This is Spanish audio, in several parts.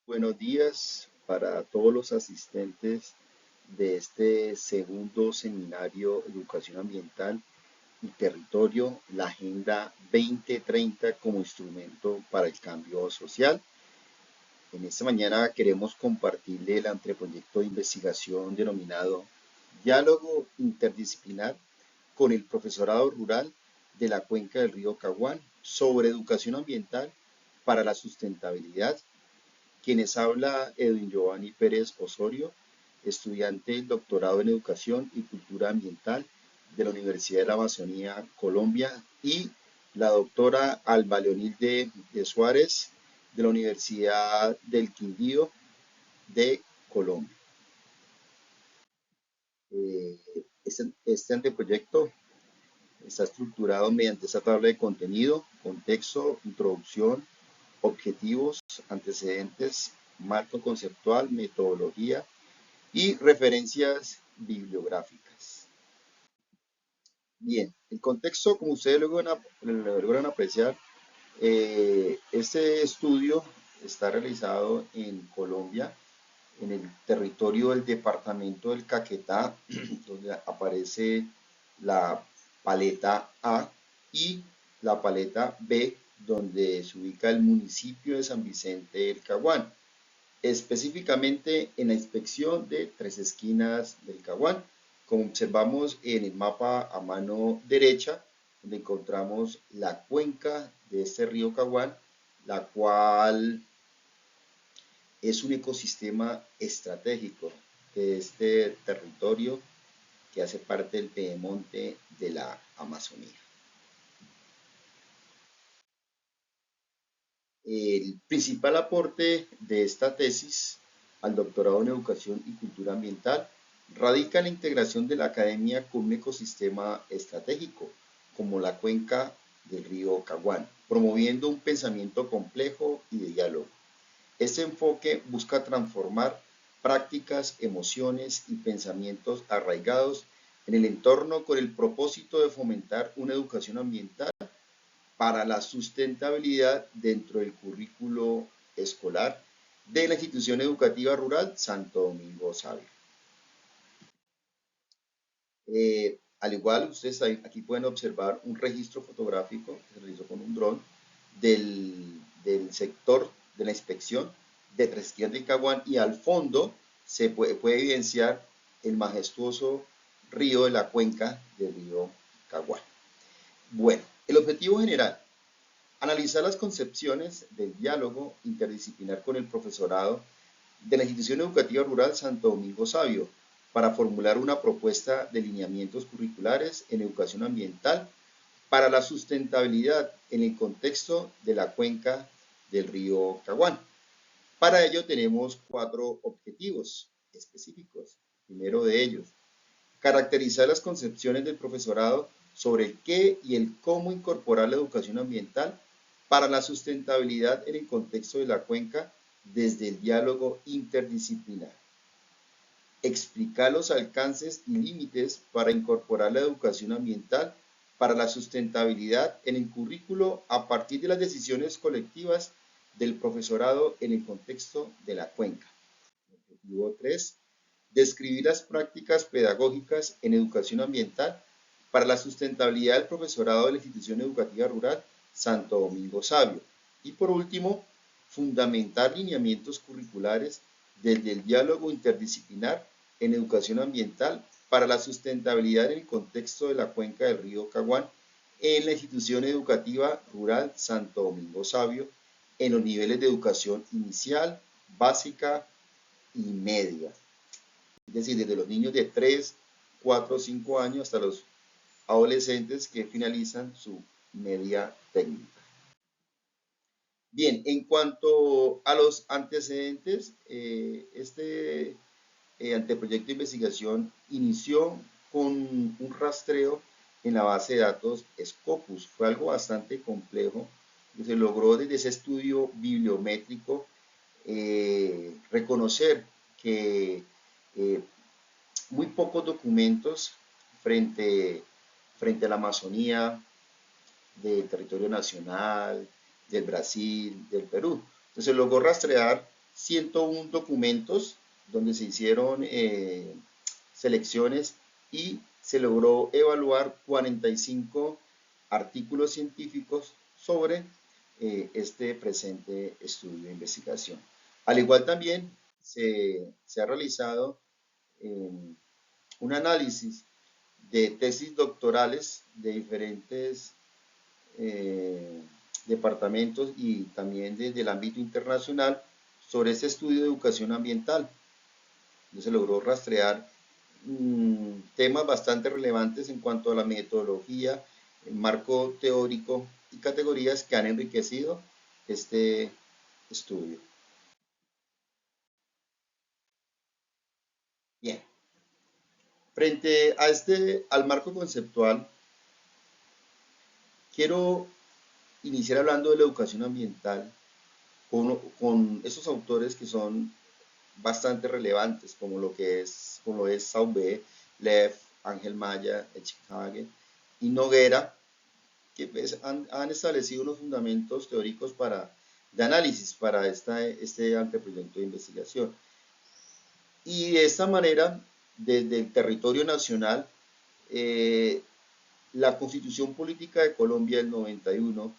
Buenos días para todos los asistentes de este segundo seminario Educación Ambiental y Territorio, la Agenda 2030 como instrumento para el cambio social. En esta mañana queremos compartirle el anteproyecto de investigación denominado Diálogo Interdisciplinar con el Profesorado Rural de la Cuenca del Río Caguán sobre educación ambiental para la sustentabilidad. Quienes habla Edwin Giovanni Pérez Osorio, estudiante del doctorado en Educación y Cultura Ambiental de la Universidad de la Amazonía, Colombia, y la doctora Alba Leonilde de Suárez de la Universidad del Quindío de Colombia. Este anteproyecto está estructurado mediante esta tabla de contenido, contexto, introducción, objetivos, antecedentes, marco conceptual, metodología y referencias bibliográficas. Bien, el contexto, como ustedes logran apreciar, este estudio está realizado en Colombia, en el territorio del departamento del Caquetá, donde aparece la paleta A y la paleta B, donde se ubica el municipio de San Vicente del Caguán, específicamente en la inspección de Tres Esquinas del Caguán. Como observamos en el mapa a mano derecha, donde encontramos la cuenca de este río Caguán, la cual es un ecosistema estratégico de este territorio que hace parte del pedemonte de la Amazonía. El principal aporte de esta tesis al doctorado en Educación y Cultura Ambiental radica en la integración de la academia con un ecosistema estratégico, como la cuenca del río Caguán, promoviendo un pensamiento complejo y de diálogo. Este enfoque busca transformar prácticas, emociones y pensamientos arraigados en el entorno con el propósito de fomentar una educación ambiental para la sustentabilidad dentro del currículo escolar de la institución educativa rural Santo Domingo Sabio. Al igual, ustedes aquí pueden observar un registro fotográfico que se realizó con un dron del sector de la inspección de Tres Esquinas de Caguán, y al fondo se puede evidenciar el majestuoso río de la cuenca del río Caguán. Bueno, el objetivo general: analizar las concepciones del diálogo interdisciplinar con el profesorado de la institución educativa rural Santo Domingo Sabio para formular una propuesta de lineamientos curriculares en educación ambiental para la sustentabilidad en el contexto de la cuenca del río Caguán. Para ello tenemos 4 objetivos específicos. Primero de ellos, caracterizar las concepciones del profesorado sobre el qué y el cómo incorporar la educación ambiental para la sustentabilidad en el contexto de la cuenca desde el diálogo interdisciplinar. Explicar los alcances y límites para incorporar la educación ambiental para la sustentabilidad en el currículo a partir de las decisiones colectivas del profesorado en el contexto de la cuenca. Objetivo 3. Describir las prácticas pedagógicas en educación ambiental para la sustentabilidad del profesorado de la institución educativa rural Santo Domingo Sabio. Y por último, fundamentar lineamientos curriculares desde el diálogo interdisciplinar en educación ambiental para la sustentabilidad en el contexto de la cuenca del río Caguán en la institución educativa rural Santo Domingo Sabio en los niveles de educación inicial, básica y media. Es decir, desde los niños de 3, 4, 5 años hasta los adolescentes que finalizan su media técnica. Bien, en cuanto a los antecedentes, este anteproyecto de investigación inició con un rastreo en la base de datos Scopus. Fue algo bastante complejo que se logró desde ese estudio bibliométrico reconocer que eh, muy pocos documentos frente, frente a la Amazonía, del territorio nacional, del Brasil, del Perú. Entonces logró rastrear 101 documentos donde se hicieron selecciones y se logró evaluar 45 artículos científicos sobre este presente estudio de investigación. Al igual también se ha realizado eh, un análisis de tesis doctorales de diferentes eh, departamentos y también desde el ámbito internacional sobre este estudio de educación ambiental. Donde se logró rastrear temas bastante relevantes en cuanto a la metodología, el marco teórico y categorías que han enriquecido este estudio. Bien, frente a al marco conceptual, quiero iniciar hablando de la educación ambiental con esos autores que son bastante relevantes, como lo es Sauvé, Lev, Ángel Maya, Echikage y Noguera, que pues, han establecido unos fundamentos teóricos de análisis para este anteproyecto de investigación. Y de esta manera, desde el territorio nacional, eh, la Constitución Política de Colombia del 91,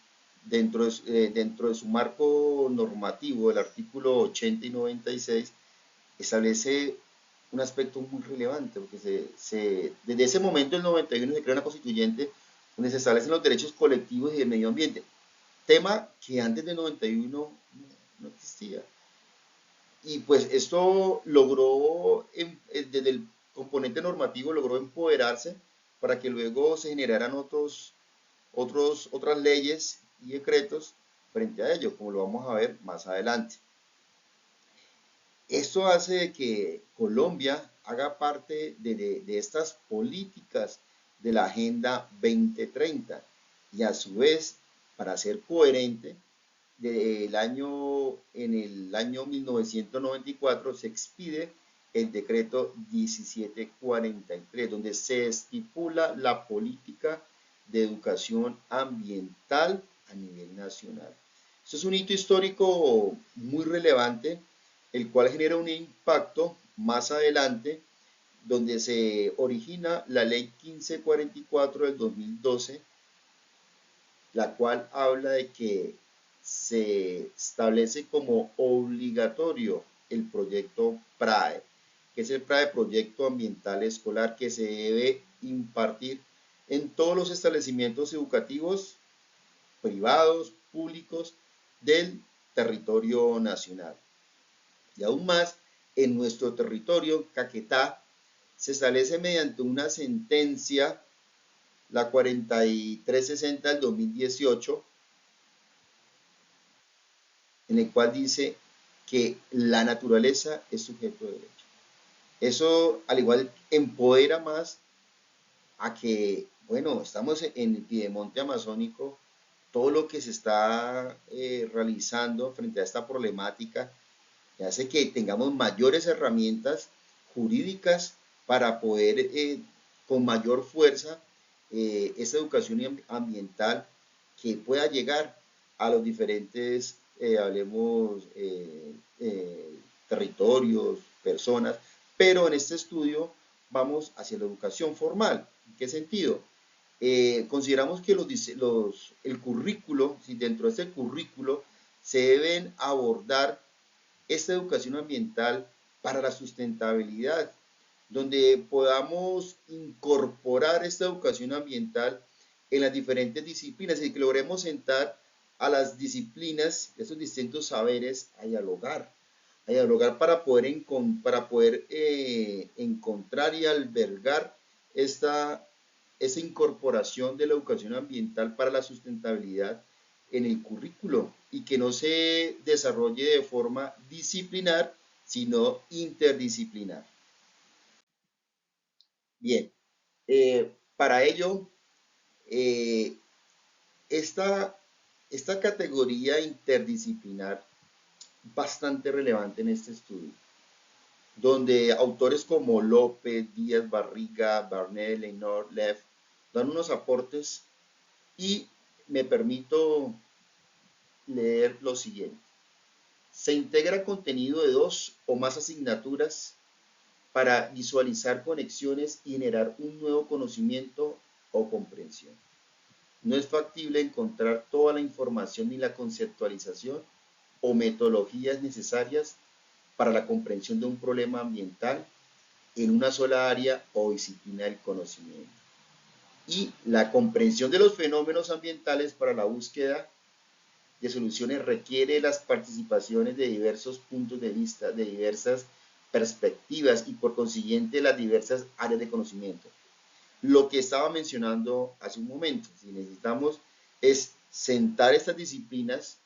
dentro de su marco normativo, el artículo 80 y 96, establece un aspecto muy relevante, porque desde ese momento, el 91, se crea una constituyente donde se establecen los derechos colectivos y del medio ambiente, tema que antes del 91 no existía. Y pues esto logró, desde el componente normativo, logró empoderarse para que luego se generaran otras leyes y decretos frente a ello, como lo vamos a ver más adelante. Esto hace que Colombia haga parte de estas políticas de la Agenda 2030 y a su vez, para ser coherente, en el año 1994 se expide el decreto 1743, donde se estipula la política de educación ambiental a nivel nacional. Esto es un hito histórico muy relevante, el cual genera un impacto más adelante, donde se origina la ley 1544 del 2012, la cual habla de que se establece como obligatorio el proyecto PRAE, que es el PRAE, Proyecto Ambiental Escolar, que se debe impartir en todos los establecimientos educativos privados, públicos del territorio nacional. Y aún más, en nuestro territorio, Caquetá, se establece mediante una sentencia, la 4360 del 2018, en el cual dice que la naturaleza es sujeto de derecho. Eso, al igual, empodera más a que, bueno, estamos en el piedemonte amazónico, todo lo que se está realizando frente a esta problemática, que hace que tengamos mayores herramientas jurídicas para poder con mayor fuerza esa educación ambiental que pueda llegar a los diferentes, hablemos, territorios, personas, pero en este estudio vamos hacia la educación formal. ¿En qué sentido? Consideramos que el currículo, si dentro de este currículo se deben abordar esta educación ambiental para la sustentabilidad, donde podamos incorporar esta educación ambiental en las diferentes disciplinas y que logremos sentar a las disciplinas, esos distintos saberes, a dialogar para poder encontrar y albergar esta incorporación de la educación ambiental para la sustentabilidad en el currículo y que no se desarrolle de forma disciplinar, sino interdisciplinar. Bien, para ello, eh, esta, esta categoría interdisciplinar bastante relevante en este estudio, donde autores como López, Díaz Barriga, Barnett, Leinor, Leff dan unos aportes y me permito leer lo siguiente. Se integra contenido de 2 o más asignaturas para visualizar conexiones y generar un nuevo conocimiento o comprensión. No es factible encontrar toda la información ni la conceptualización o metodologías necesarias para la comprensión de un problema ambiental en una sola área o disciplina del conocimiento. Y la comprensión de los fenómenos ambientales para la búsqueda de soluciones requiere las participaciones de diversos puntos de vista, de diversas perspectivas y por consiguiente las diversas áreas de conocimiento. Lo que estaba mencionando hace un momento, si necesitamos es sentar estas disciplinas,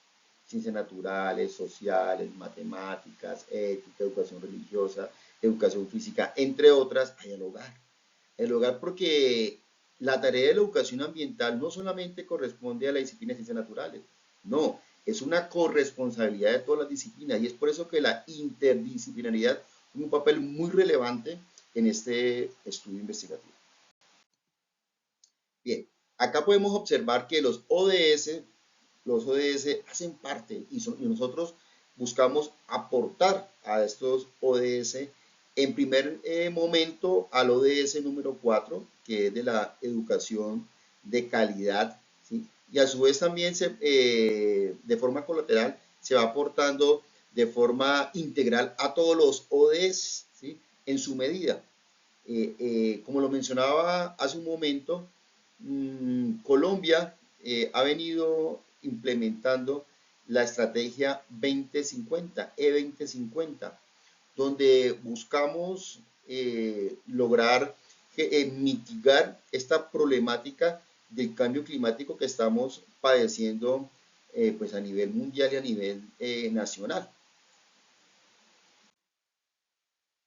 ciencias naturales, sociales, matemáticas, ética, educación religiosa, educación física, entre otras, a dialogar. Dialogar porque la tarea de la educación ambiental no solamente corresponde a la disciplina de ciencias naturales, no, es una corresponsabilidad de todas las disciplinas y es por eso que la interdisciplinaridad tiene un papel muy relevante en este estudio investigativo. Bien, acá podemos observar que los ODS hacen parte y nosotros buscamos aportar a estos ODS en primer momento al ODS número 4, que es de la educación de calidad, ¿sí? Y a su vez también de forma colateral se va aportando de forma integral a todos los ODS, ¿sí? En su medida. Como lo mencionaba hace un momento, Colombia ha venido implementando la estrategia 2050, E2050, donde buscamos lograr mitigar esta problemática del cambio climático que estamos padeciendo pues a nivel mundial y a nivel nacional.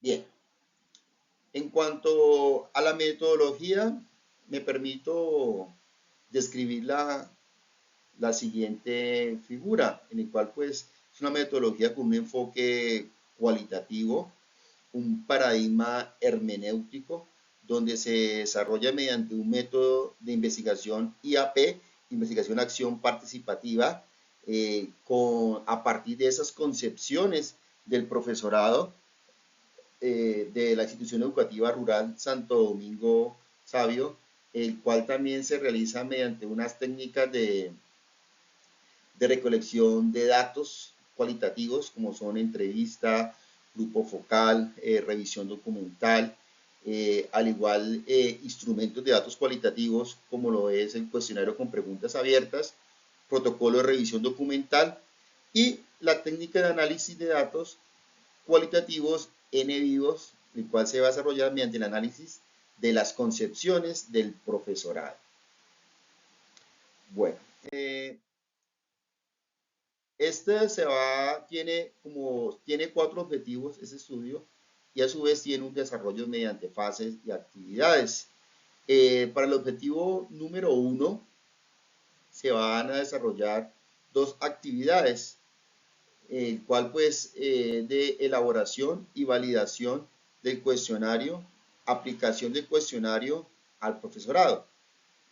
Bien, en cuanto a la metodología, me permito describir la siguiente figura, en el cual pues es una metodología con un enfoque cualitativo, un paradigma hermenéutico, donde se desarrolla mediante un método de investigación IAP, investigación acción participativa, a partir de esas concepciones del profesorado de la institución educativa rural Santo Domingo Sabio, el cual también se realiza mediante unas técnicas de recolección de datos cualitativos, como son entrevista, grupo focal, revisión documental, al igual instrumentos de datos cualitativos, como lo es el cuestionario con preguntas abiertas, protocolo de revisión documental y la técnica de análisis de datos cualitativos N vivos, el cual se va a desarrollar mediante el análisis de las concepciones del profesorado. Bueno, tiene 4 objetivos ese estudio y a su vez tiene un desarrollo mediante fases y actividades. Para el objetivo número 1 se van a desarrollar 2 actividades, el cual pues de elaboración y validación del cuestionario, aplicación del cuestionario al profesorado.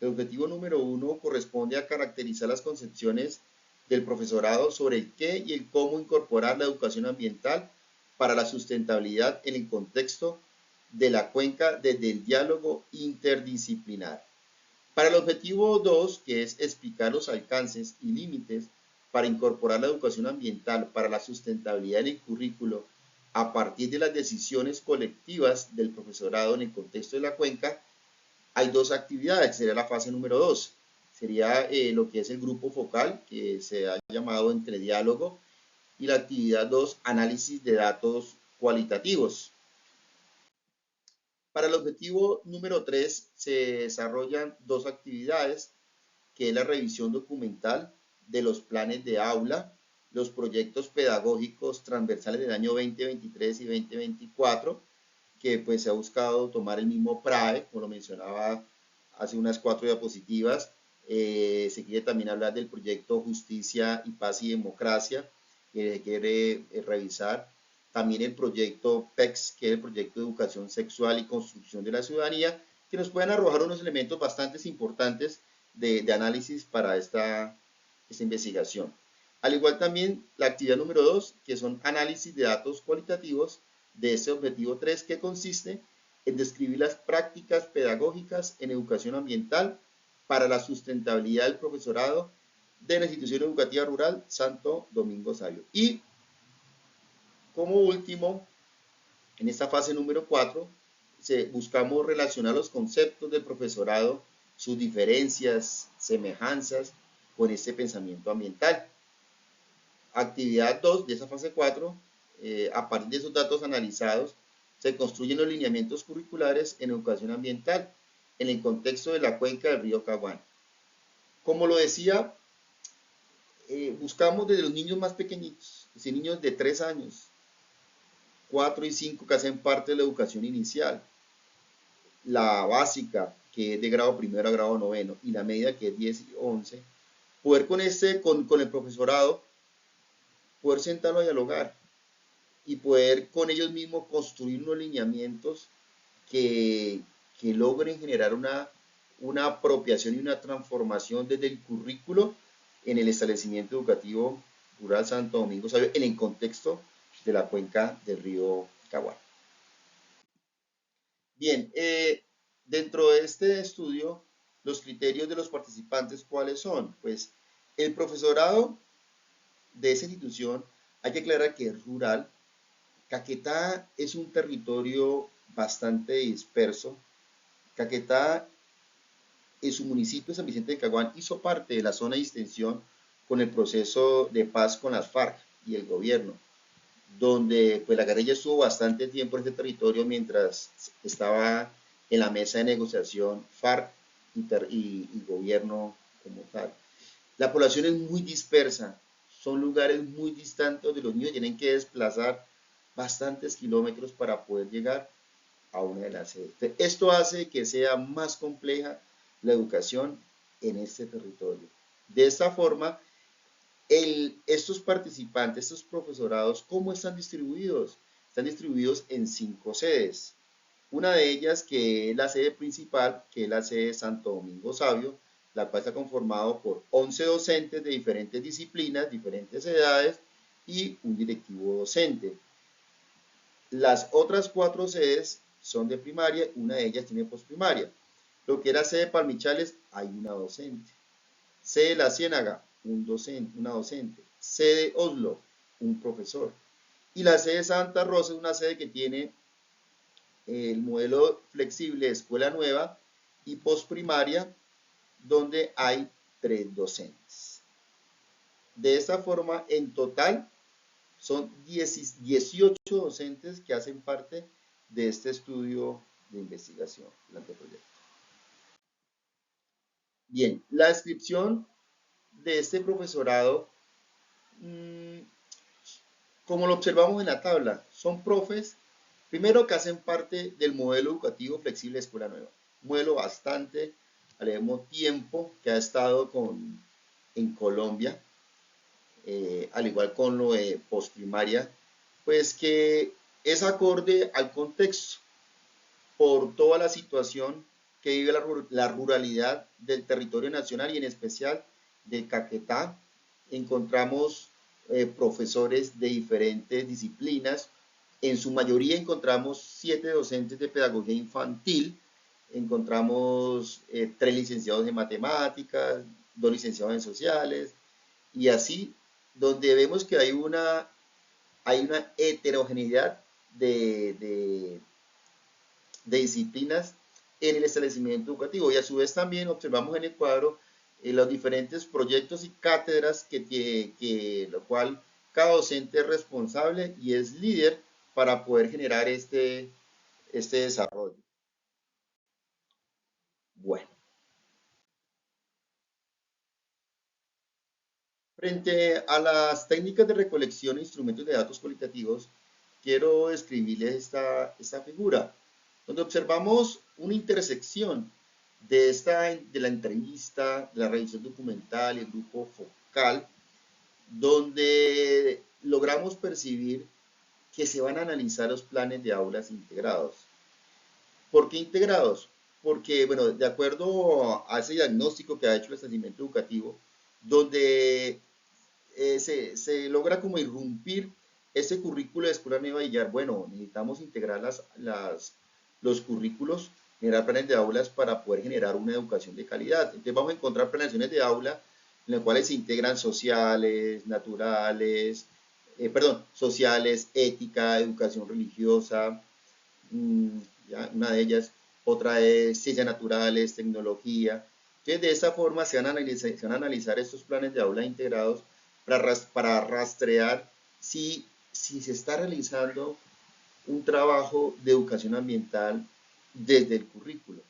El objetivo número 1 corresponde a caracterizar las concepciones del profesorado sobre el qué y el cómo incorporar la educación ambiental para la sustentabilidad en el contexto de la cuenca desde el diálogo interdisciplinar. Para el objetivo 2, que es explicar los alcances y límites para incorporar la educación ambiental para la sustentabilidad en el currículo a partir de las decisiones colectivas del profesorado en el contexto de la cuenca, hay 2 actividades, sería la fase número 2. Sería lo que es el grupo focal, que se ha llamado entre diálogo, y la actividad 2, análisis de datos cualitativos. Para el objetivo número 3 se desarrollan 2 actividades, que es la revisión documental de los planes de aula, los proyectos pedagógicos transversales del año 2023 y 2024, que pues se ha buscado tomar el mismo PRAE, como lo mencionaba hace unas 4 diapositivas. Se quiere también hablar del proyecto Justicia y Paz y Democracia, que se quiere revisar. También el proyecto PEX, que es el proyecto de Educación Sexual y Construcción de la Ciudadanía, que nos pueden arrojar unos elementos bastante importantes de análisis para esta investigación. Al igual también la actividad número 2, que son análisis de datos cualitativos de este objetivo 3, que consiste en describir las prácticas pedagógicas en educación ambiental para la sustentabilidad del profesorado de la institución educativa rural Santo Domingo Savio. Y como último, en esta fase número 4, buscamos relacionar los conceptos del profesorado, sus diferencias, semejanzas con este pensamiento ambiental. Actividad 2 de esa fase 4, a partir de esos datos analizados, se construyen los lineamientos curriculares en educación ambiental en el contexto de la cuenca del río Caguán. Como lo decía, buscamos desde los niños más pequeñitos, es decir, niños de 3 años, 4 y 5 que hacen parte de la educación inicial, la básica, que es de grado primero a grado noveno, y la media, que es 10 y 11, poder con el profesorado, poder sentarlo a dialogar y poder con ellos mismos construir unos lineamientos que, que logren generar una apropiación y una transformación desde el currículo en el establecimiento educativo rural Santo Domingo Savio, en el contexto de la cuenca del río Caguán. Bien, dentro de este estudio, los criterios de los participantes, ¿cuáles son? Pues el profesorado de esa institución, hay que aclarar que es rural. Caquetá es un territorio bastante disperso. Caquetá, en su municipio San Vicente de Caguán, hizo parte de la zona de extensión con el proceso de paz con las FARC y el gobierno, donde pues la guerrilla estuvo bastante tiempo en este territorio mientras estaba en la mesa de negociación FARC y gobierno como tal. La población es muy dispersa, son lugares muy distantes donde los niños tienen que desplazar bastantes kilómetros para poder llegar a una de las sedes. Esto hace que sea más compleja la educación en este territorio. De esta forma, estos participantes, estos profesorados, ¿cómo están distribuidos? Están distribuidos en 5 sedes. Una de ellas, que es la sede principal, que es la sede Santo Domingo Savio, la cual está conformado por 11 docentes de diferentes disciplinas, diferentes edades y un directivo docente. Las otras 4 sedes son de primaria, una de ellas tiene posprimaria. Lo que era sede Palmichales, hay una docente. Sede La Ciénaga, una docente. Sede Oslo, un profesor. Y la sede Santa Rosa es una sede que tiene el modelo flexible de escuela nueva y postprimaria, donde hay 3 docentes. De esta forma, en total, son 18 docentes que hacen parte de este estudio de investigación, el anteproyecto. Bien, la descripción de este profesorado, como lo observamos en la tabla, son profes, primero, que hacen parte del modelo educativo flexible de Escuela Nueva, un modelo bastante al mismo tiempo que ha estado en Colombia, al igual con lo de postprimaria, pues que es acorde al contexto por toda la situación que vive la ruralidad del territorio nacional y en especial de Caquetá. Encontramos profesores de diferentes disciplinas. En su mayoría encontramos 7 docentes de pedagogía infantil, encontramos 3 licenciados en matemáticas, 2 licenciados en sociales, y así, donde vemos que hay una heterogeneidad de disciplinas en el establecimiento educativo. Y a su vez también observamos en el cuadro los diferentes proyectos y cátedras lo cual cada docente es responsable y es líder para poder generar este desarrollo. Bueno, frente a las técnicas de recolección e instrumentos de datos cualitativos, quiero describirles esta figura, donde observamos una intersección de la entrevista, de la revisión documental y el grupo focal, donde logramos percibir que se van a analizar los planes de aulas integrados. ¿Por qué integrados? Porque, bueno, de acuerdo a ese diagnóstico que ha hecho el establecimiento educativo, donde se logra como irrumpir este currículo de Escuela Nueva Villar. Bueno, necesitamos integrar los currículos, generar planes de aulas para poder generar una educación de calidad. Entonces vamos a encontrar planeaciones de aula en las cuales se integran sociales, naturales, sociales, ética, educación religiosa, ¿ya? Una de ellas, otra es ciencias naturales, tecnología. Entonces, de esta forma se van a analizar estos planes de aula integrados para rastrear si se está realizando un trabajo de educación ambiental desde el currículo.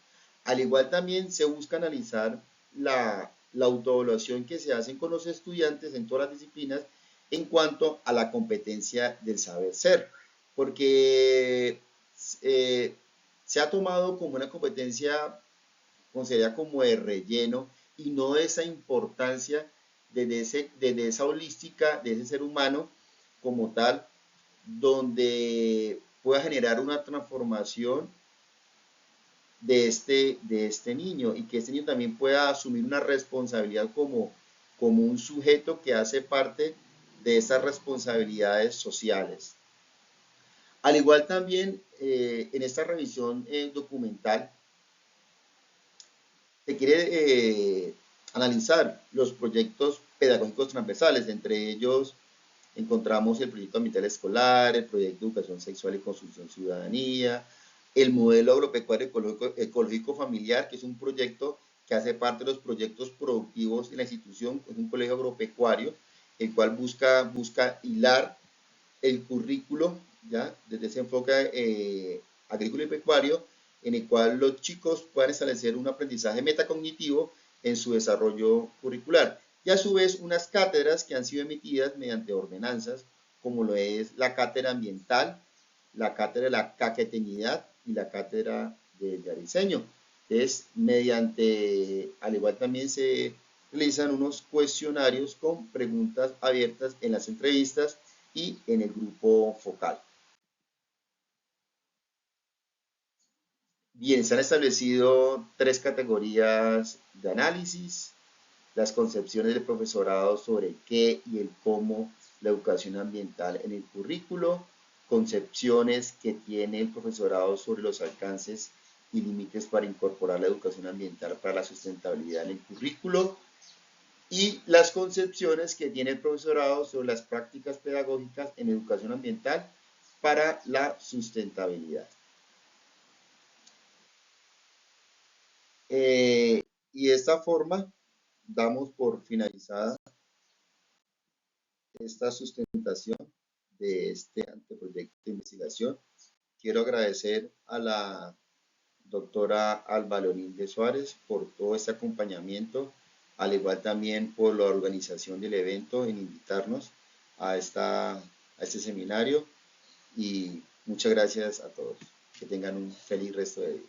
Al igual también se busca analizar la autoevaluación que se hace con los estudiantes en todas las disciplinas en cuanto a la competencia del saber ser, porque eh, se ha tomado como una competencia considerada como de relleno y no de esa importancia desde esa holística de ese ser humano como tal, donde pueda generar una transformación de este niño y que este niño también pueda asumir una responsabilidad como un sujeto que hace parte de esas responsabilidades sociales. Al igual también en esta revisión documental se quiere analizar los proyectos pedagógicos transversales, entre ellos encontramos el proyecto ambiental escolar, el proyecto de educación sexual y construcción ciudadanía, el modelo agropecuario ecológico familiar, que es un proyecto que hace parte de los proyectos productivos en la institución, es un colegio agropecuario, el cual busca hilar el currículo, ¿ya? Desde ese enfoque agrícola y pecuario, en el cual los chicos puedan establecer un aprendizaje metacognitivo en su desarrollo curricular. Y a su vez unas cátedras que han sido emitidas mediante ordenanzas, como lo es la cátedra ambiental, la cátedra de la caquetenidad y la cátedra de diseño. Es mediante, al igual también se realizan unos cuestionarios con preguntas abiertas en las entrevistas y en el grupo focal. Bien, se han establecido tres categorías de análisis: las concepciones del profesorado sobre el qué y el cómo la educación ambiental en el currículo, concepciones que tiene el profesorado sobre los alcances y límites para incorporar la educación ambiental para la sustentabilidad en el currículo, y las concepciones que tiene el profesorado sobre las prácticas pedagógicas en educación ambiental para la sustentabilidad. Y de esta forma damos por finalizada esta sustentación de este anteproyecto de investigación. Quiero agradecer a la doctora Alba Leonilde Suárez por todo este acompañamiento, al igual también por la organización del evento en invitarnos a este seminario, y muchas gracias a todos. Que tengan un feliz resto de día.